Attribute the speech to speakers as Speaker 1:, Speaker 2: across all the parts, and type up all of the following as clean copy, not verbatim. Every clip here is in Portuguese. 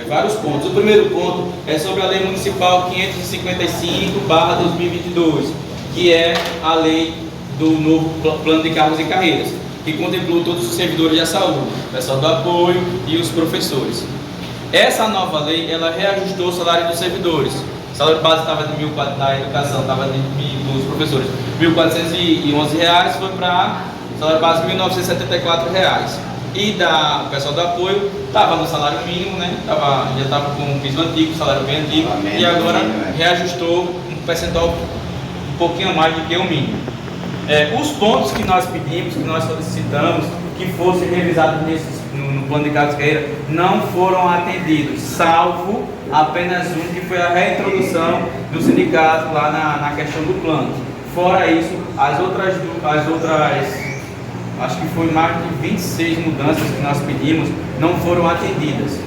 Speaker 1: vários pontos. O primeiro ponto é sobre a Lei Municipal 555/2022, que é a lei do novo plano de cargos e carreiras, que contemplou todos os servidores da saúde, o pessoal do apoio e os professores. Essa nova lei, ela reajustou o salário dos servidores. O salário base estava de 1.400, da educação estava de dos professores, R$ 1.411, foi para o salário base R$ 1.974. E o pessoal do apoio estava no salário mínimo, né? Já estava com o piso antigo, salário bem antigo, e agora reajustou um percentual um pouquinho mais do que o mínimo. Os pontos que nós pedimos, que nós solicitamos que fossem revisados no plano de cargos e carreira, não foram atendidos, salvo apenas um, que foi a reintrodução do sindicato lá na questão do plano. Fora isso, as outras, acho que foi mais de 26 mudanças que nós pedimos, não foram atendidas.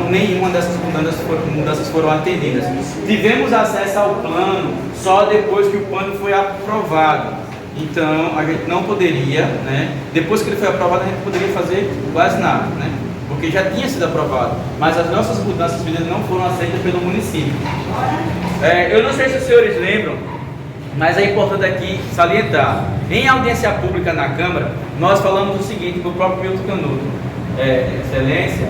Speaker 1: Nenhuma dessas mudanças foram atendidas. Tivemos acesso ao plano só depois que o plano foi aprovado. Então, a gente não poderia, né? Depois que ele foi aprovado, a gente poderia fazer quase nada, né? Porque já tinha sido aprovado. Mas as nossas mudanças não foram aceitas pelo município. Eu não sei se os senhores lembram, mas é importante aqui salientar. Em audiência pública na Câmara, nós falamos o seguinte para o próprio Milton Canuto: Excelência,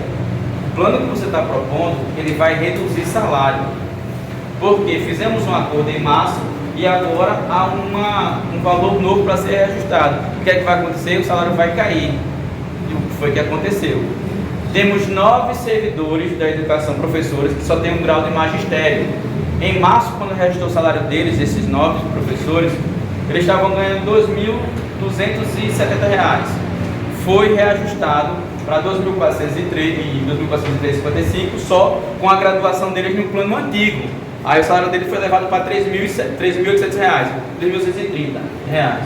Speaker 1: o plano que você está propondo, ele vai reduzir salário. Porque fizemos um acordo em março e agora há um valor novo para ser reajustado. O que é que vai acontecer? O salário vai cair. E o que foi que aconteceu? Temos 9 servidores da educação, professores, que só têm um grau de magistério. Em março, quando reajustou o salário deles, esses 9 professores, eles estavam ganhando R$ 2.270. Foi reajustado para 2.403,55 só com a graduação deles no plano antigo. Aí o salário dele foi levado para R$ 3.800, R$ 3.630.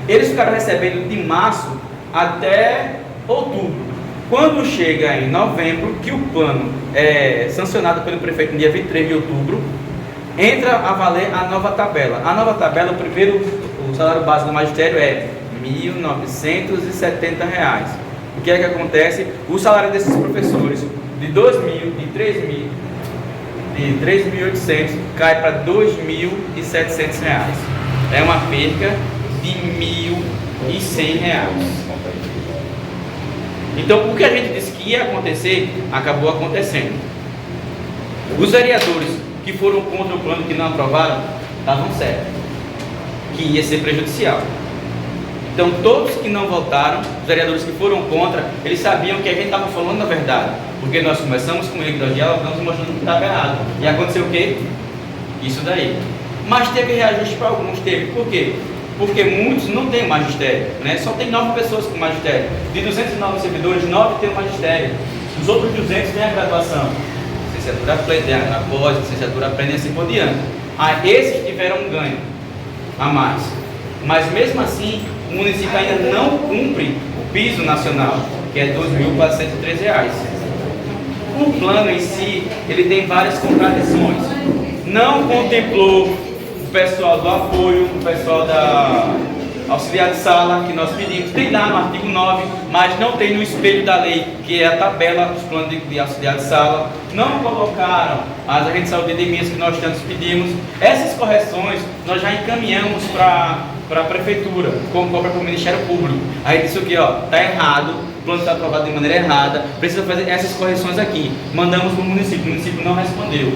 Speaker 1: Eles ficaram recebendo de março até outubro. Quando chega em novembro, que o plano é sancionado pelo prefeito no dia 23 de outubro, entra a valer a nova tabela. A nova tabela, o salário base do magistério é R$ 1.970. O que é que acontece? O salário desses professores de 3.800 cai para R$ 2.700. É uma perca de R$ 1.100. Então, o que a gente disse que ia acontecer, acabou acontecendo. Os vereadores que foram contra o plano, que não aprovaram, estavam certos, que ia ser prejudicial. Então, todos que não votaram, os vereadores que foram contra, eles sabiam que a gente estava falando a verdade, porque nós começamos com ele, nós dialogamos mostrando que estava errado. E aconteceu o quê? Isso daí. Mas teve reajuste para alguns, Por quê? Porque muitos não têm magistério, né? Só tem 9 pessoas com magistério. De 209 servidores, 9 têm magistério. Os outros 200 têm a graduação. Licenciatura plena, a pós, licenciatura plena e assim por diante. Esses tiveram um ganho a mais. Mas mesmo assim, o município ainda não cumpre o piso nacional, que é R$ 2.413. O plano em si, ele tem várias contradições. Não contemplou o pessoal do apoio, o pessoal da auxiliar de sala, que nós pedimos, tem lá no artigo 9, mas não tem no espelho da lei, que é a tabela dos planos de auxiliar de sala. Não colocaram as agentes de saúde endemias que nós tantos pedimos. Essas correções nós já encaminhamos para a prefeitura, como cobra para o Ministério Público. Aí disse o que, está errado, o plano está aprovado de maneira errada, precisa fazer essas correções aqui. Mandamos para o município não respondeu.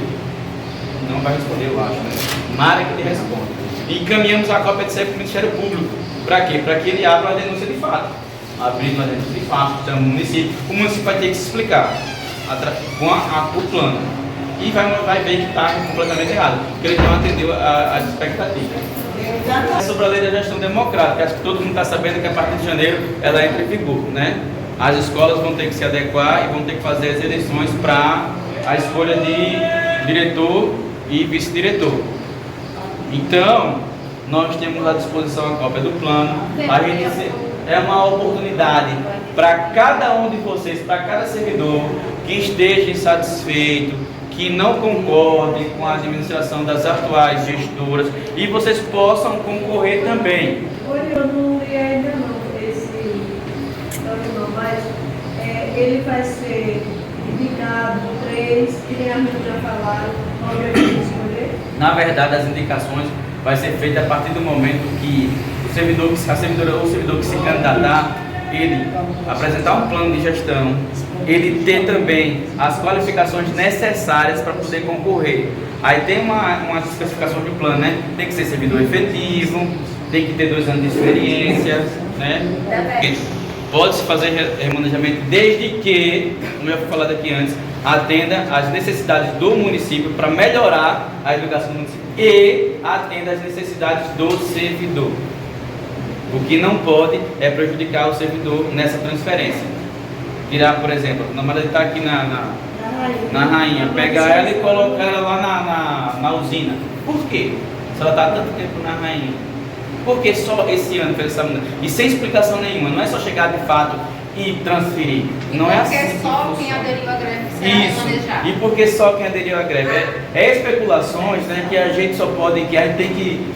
Speaker 1: Não vai responder, eu acho, né? Mara que te responde. E encaminhamos a cópia de para o Ministério Público. Para quê? Para que ele abra a denúncia de fato. Abrindo a denúncia de fato, então, o município vai ter que se explicar com o plano. E vai ver que está completamente errado, porque ele não atendeu as expectativas. Sobre a lei da gestão democrática, acho que todo mundo está sabendo que a partir de janeiro ela entra em vigor, né? As escolas vão ter que se adequar e vão ter que fazer as eleições para a escolha de diretor e vice-diretor. Então, nós temos à disposição a cópia do plano. É uma oportunidade para cada um de vocês, para cada servidor que esteja insatisfeito, que não concorde com a administração das atuais gestoras, e vocês possam concorrer também.
Speaker 2: Eu não li ainda não esse plano, mas ele vai ser falado do 3, que nem a gente já falaram, qual é que escolher?
Speaker 1: Na verdade, as indicações vai ser feita a partir do momento que o servidor, a servidora ou o servidor que se candidatar, ele apresentar um plano de gestão, ele ter também as qualificações necessárias para poder concorrer. Aí tem uma especificação de plano, né? Tem que ser servidor efetivo, tem que ter 2 anos de experiência, né? Pode-se fazer remanejamento desde que, como eu fui falado aqui antes, atenda às necessidades do município para melhorar a educação do município e atenda às necessidades do servidor. O que não pode é prejudicar o servidor nessa transferência. Tirar, por exemplo, a namorada está aqui na Rainha, pegar ela e colocar ela lá na usina. Por quê? Se ela está tanto tempo na Rainha. Por que só esse ano fez essa mudança? E sem explicação nenhuma, não é só chegar de fato e transferir. Não é assim.
Speaker 3: Porque só quem aderiu à greve será remanejado.
Speaker 1: E porque só quem aderiu à greve. É especulações, né, que a gente só pode, que a gente tem que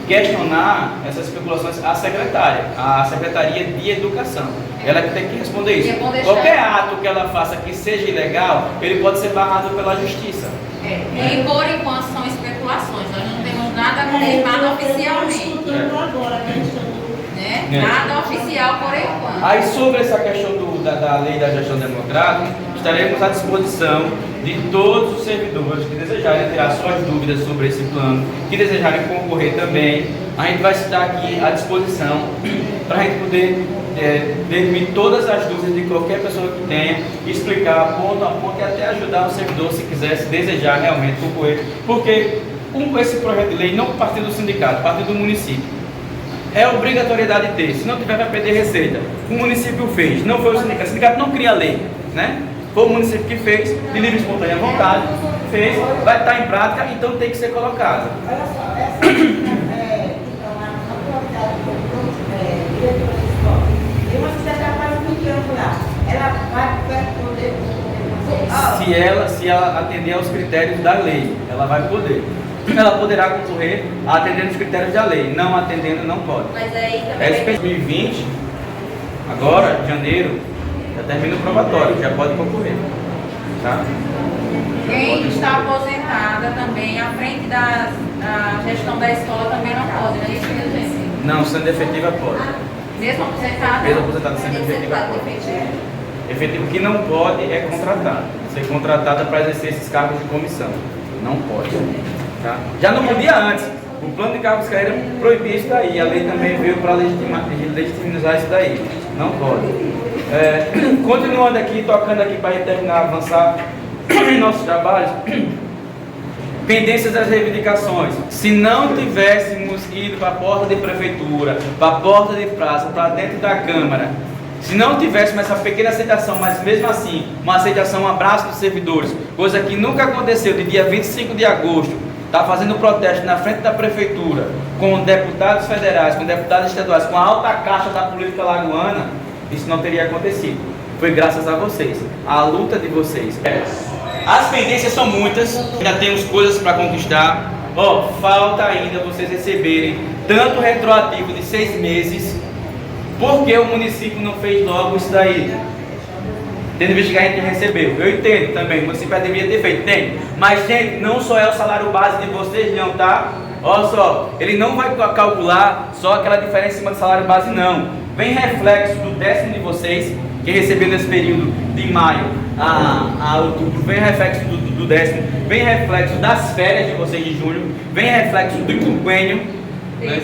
Speaker 1: questionar essas especulações à secretária, à Secretaria de Educação. Ela que tem que responder isso. Qualquer ato que ela faça que seja ilegal, ele pode ser barrado pela justiça.
Speaker 3: E por enquanto são especulações, nós não temos nada confirmado oficialmente. Nada oficial por enquanto.
Speaker 1: Aí sobre essa questão da lei da gestão democrática, estaremos à disposição de todos os servidores que desejarem tirar suas dúvidas sobre esse plano, que desejarem concorrer também. A gente vai estar aqui à disposição para a gente poder definir todas as dúvidas de qualquer pessoa que tenha, explicar ponto a ponto e até ajudar o servidor se quiser, se desejar realmente concorrer. Porque esse projeto de lei não partiu do sindicato, partiu do município. É obrigatoriedade de ter, se não tiver vai perder receita. O município fez, não foi o sindicato não cria lei, né? Foi o município que fez, de livre e espontânea vontade, fez, vai estar em prática, então tem que ser colocado.
Speaker 4: Olha só, essa então, a diretora de escola, tem uma cidade quase 20 anos lá, ela vai poder fazer?
Speaker 1: Se ela atender aos critérios da lei, ela vai poder. Ela poderá concorrer atendendo os critérios da lei, não atendendo não pode.
Speaker 3: Mas aí também...
Speaker 1: 2020, agora, janeiro, já termina o probatório, já pode concorrer. Tá?
Speaker 3: Quem está aposentada também, à frente da gestão da escola também não pode, não é isso, minha gente?
Speaker 1: Não, sendo efetiva pode.
Speaker 3: Mesmo aposentada?
Speaker 1: Mesmo aposentada sendo efetiva pode. Efetivo que não pode é contratado. Ser contratada para exercer esses cargos de comissão. Não pode. Tá? Já não podia antes. O plano de cargos de carreira proibia isso daí. A lei também veio para legitimizar isso daí. Não pode. Continuando aqui, tocando aqui para terminar, avançar em nossos trabalhos. Pendências das reivindicações. Se não tivéssemos ido para a porta de prefeitura, para a porta de praça, para dentro da Câmara, se não tivéssemos essa pequena aceitação, mas mesmo assim, uma aceitação, um abraço dos servidores, coisa que nunca aconteceu, de dia 25 de agosto, está fazendo protesto na frente da prefeitura, com deputados federais, com deputados estaduais, com a alta caixa da política lagoana, isso não teria acontecido. Foi graças a vocês, a luta de vocês. As pendências são muitas, ainda temos coisas para conquistar. Falta ainda vocês receberem tanto retroativo de 6 meses, porque o município não fez logo isso daí. Tendo visto que a gente recebeu. Eu entendo também, o município deveria ter feito, tem. Mas, gente, não só é o salário base de vocês, não, tá? Olha só, ele não vai calcular só aquela diferença em cima do salário base, não. Vem reflexo do 10º de vocês, que recebeu nesse período de maio a outubro, vem reflexo do 10º, vem reflexo das férias de vocês de junho, vem reflexo do quinquênio, né?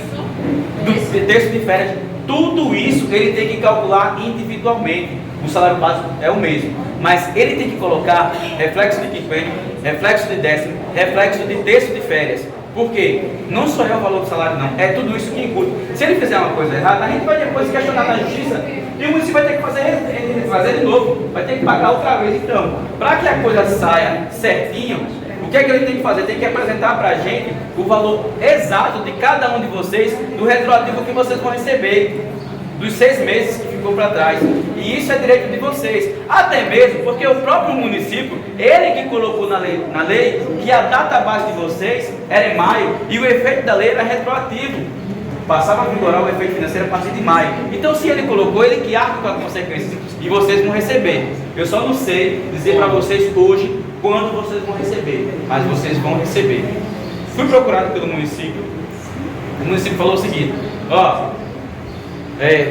Speaker 1: Do terço de férias. Tudo isso ele tem que calcular individualmente. O salário básico é o mesmo, mas ele tem que colocar reflexo de quinquênio, reflexo de 10º, reflexo de terço de férias. Por quê? Não só é o valor do salário, não. É tudo isso que inclui. Se ele fizer uma coisa errada, a gente vai depois questionar na justiça e o município vai ter que fazer de novo. Vai ter que pagar outra vez. Então, para que a coisa saia certinho, o que é que ele tem que fazer? Tem que apresentar para a gente o valor exato de cada um de vocês, do retroativo que vocês vão receber, dos 6 meses que ficou para trás. E isso é direito de vocês. Até mesmo porque o próprio município, ele que colocou na lei que a data base de vocês era em maio e o efeito da lei era retroativo. passava a vigorar o efeito financeiro a partir de maio. Então, se ele colocou, ele que arca com as consequências e vocês vão receber. Eu só não sei dizer para vocês hoje quando vocês vão receber, mas vocês vão receber. Fui procurado pelo município. O município falou o seguinte: ó,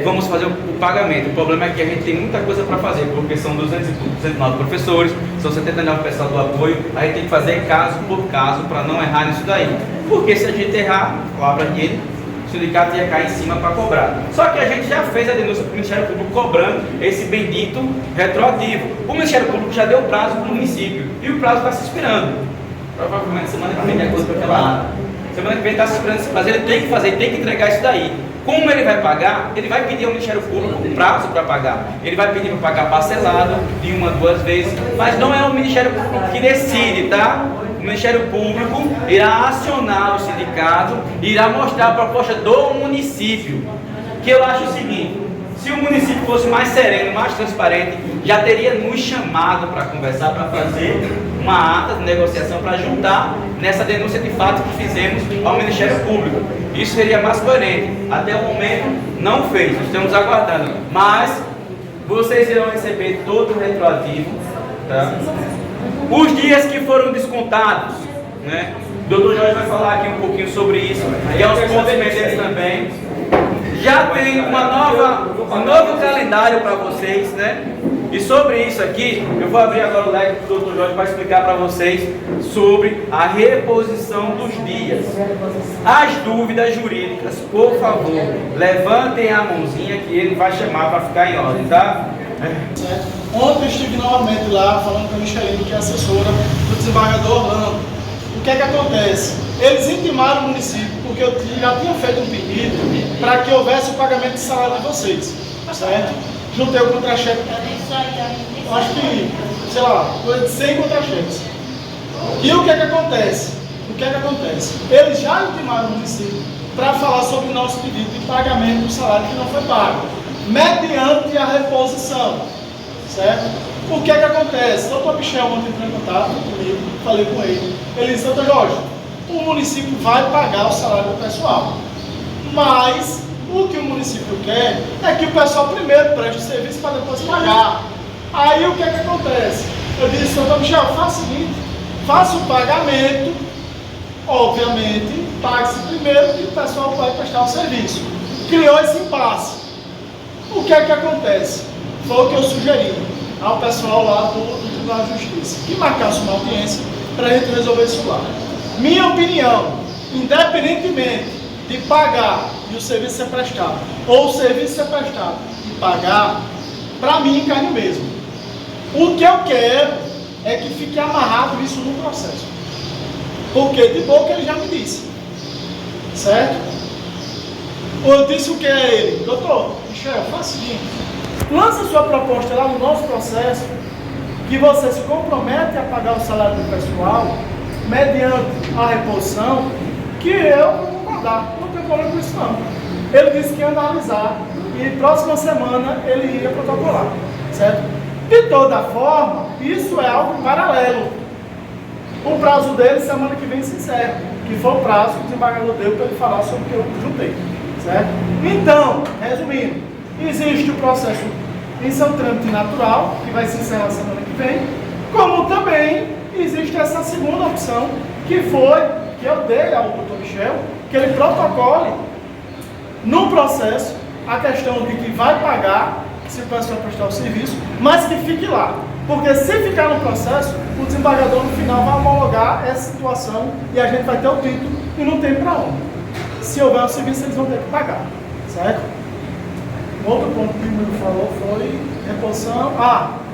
Speaker 1: vamos fazer o pagamento. O problema é que a gente tem muita coisa para fazer, porque são 209 professores, são 79 pessoal do apoio. A gente tem que fazer caso por caso para não errar nisso daí. Porque se a gente errar, palavra dele, o sindicato ia cair em cima para cobrar. Só que a gente já fez a denúncia para o Ministério Público cobrando esse bendito retroativo. O Ministério Público já deu prazo para o município e o prazo está se expirando. Provavelmente semana que vem é coisa para aquela. Semana que vem está se expirando esse prazo. Ele tem que fazer, tem que entregar isso daí. Como ele vai pagar? Ele vai pedir ao Ministério Público um prazo para pagar. Ele vai pedir para pagar parcelado de 1 a 2 vezes, mas não é o Ministério Público que decide, tá? O Ministério Público irá acionar o sindicato, irá mostrar a proposta do município. Que eu acho o seguinte: se o município fosse mais sereno, mais transparente, já teria nos chamado para conversar, para fazer uma ata de negociação, para juntar nessa denúncia de fato que fizemos ao Ministério Público. Isso seria mais coerente. Até o momento não fez, estamos aguardando. Mas vocês irão receber todo o retroativo, tá? Os dias que foram descontados, né? O Dr. Jorge vai falar aqui um pouquinho sobre isso, e aos pontos pendentes também. Já tem um novo calendário para vocês, né? E sobre isso aqui, eu vou abrir agora o leque para o Dr. Jorge para explicar para vocês sobre a reposição dos dias. As dúvidas jurídicas, por favor, levantem a mãozinha que ele vai chamar para ficar em ordem, tá?
Speaker 5: Ontem eu estive novamente lá falando com a Michelino, que é assessora do desembargador Orlando. O que é que acontece? Eles intimaram o município, porque eu já tinha feito um pedido para que houvesse o pagamento de salário de vocês, certo? Juntei o contra-cheque, acho que, sei lá, coisa de 100 contra-cheques. E o que é que acontece? Eles já intimaram o município para falar sobre o nosso pedido de pagamento do salário que não foi pago, mediante a reposição, certo? O que é que acontece? O Dr. Michel ontem entrou em contato comigo, falei com ele. Ele disse: Dr. Jorge, o município vai pagar o salário do pessoal, mas o que o município quer é que o pessoal primeiro preste o serviço para depois pagar. Aí o que é que acontece? Eu disse: Dr. Michel, faça o seguinte, faça o pagamento, obviamente, pague-se primeiro e o pessoal vai prestar o serviço. Criou esse impasse. O que é que acontece? Foi o que eu sugeri ao pessoal lá do Tribunal de Justiça, que marcasse uma audiência para a gente resolver isso lá. Minha opinião, independentemente de pagar e o serviço ser prestado, ou o serviço ser prestado e pagar, para mim cai no mesmo. O que eu quero é que fique amarrado isso no processo. Porque de boca ele já me disse. Certo? Eu disse o que é ele? Doutor, Michel, faça o seguinte, lança sua proposta lá no nosso processo, que você se compromete a pagar o salário do pessoal, mediante a reposição, que eu vou concordar, não tem problema com isso não. Ele disse que ia analisar e próxima semana ele ia protocolar, certo? De toda forma, isso é algo paralelo. O prazo dele semana que vem se encerra, que foi o prazo que o desembargador deu para ele falar sobre o que eu juntei, certo? Então, resumindo, existe o processo em seu trâmite natural, que vai se encerrar semana que vem, como também existe essa segunda opção, que foi, que eu dei ao Dr. Michel, que ele protocole no processo a questão de que vai pagar se o pessoal prestar o serviço, mas que fique lá. Porque se ficar no processo, o desembargador no final vai homologar essa situação e a gente vai ter o título e não tem para onde. Se houver o serviço, eles vão ter que pagar, certo? Outro ponto que o Miro falou foi reposição,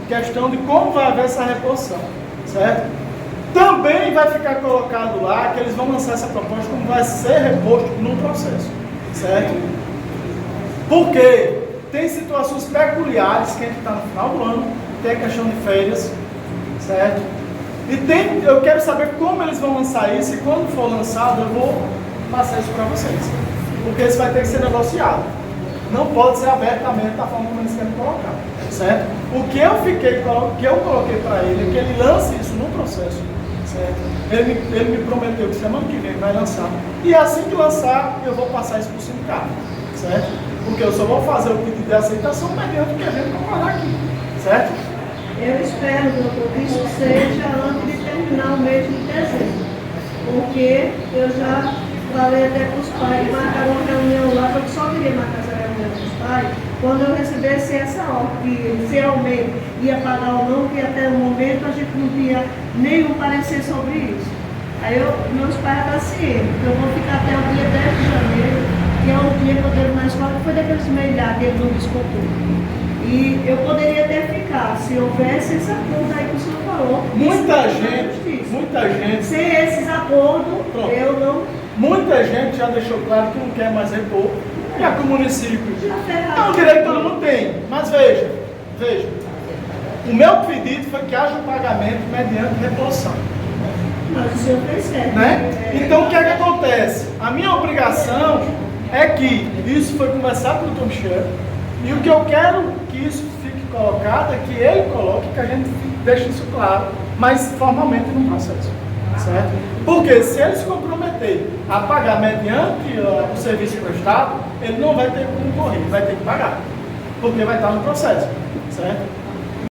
Speaker 5: questão de como vai haver essa reposição, certo? Também vai ficar colocado lá que eles vão lançar essa proposta como vai ser reposto no processo, certo? Porque tem situações peculiares que a gente está no final do ano, tem a questão de férias, certo? E eu quero saber como eles vão lançar isso, e quando for lançado eu vou passar isso para vocês, porque isso vai ter que ser negociado. Não pode ser abertamente da forma como eles querem colocar, certo? O que eu coloquei para ele é que ele lance isso no processo, certo? Ele me prometeu que semana que vem vai lançar. E assim que lançar, eu vou passar isso para o sindicato, certo? Porque eu só vou fazer o pedido de aceitação mediante o que a gente concordar aqui, certo?
Speaker 2: Eu espero, doutor, que isso seja antes de terminar o mês de dezembro. Porque eu já falei até para os pais, marcaram uma reunião lá, eu só queria marcar essa reunião com os pais, quando eu recebesse essa ordem, que se realmente ia pagar ou não, que até o momento a gente não tinha nenhum parecer sobre isso. Aí meus pais eram cientes, eu vou ficar até o dia 10 de janeiro, que é o dia que eu devo na escola, que foi daqueles meses lá que ele não descontou. E eu poderia ter ficado, se houvesse esse acordo aí que o senhor falou.
Speaker 5: Muita gente.
Speaker 2: Sem esses acordos,
Speaker 5: Pronto.
Speaker 2: eu não.
Speaker 5: Muita gente já deixou claro que não quer mais repor, já que o município.
Speaker 2: Já ferrado.
Speaker 5: É um direito que todo mundo tem. Mas veja. O meu pedido foi que haja um pagamento mediante reposição.
Speaker 2: Mas o senhor fez certo.
Speaker 5: Né? Então o que é que acontece? A minha obrigação é que isso foi conversado com o Dr. Michel, e o que eu quero que isso fique colocado é que ele coloque, que a gente deixe isso claro, mas formalmente no processo. Certo? Porque se ele se comprometer a pagar mediante o serviço prestado, ele não vai ter como correr, vai ter que pagar. Porque vai estar no processo. Certo?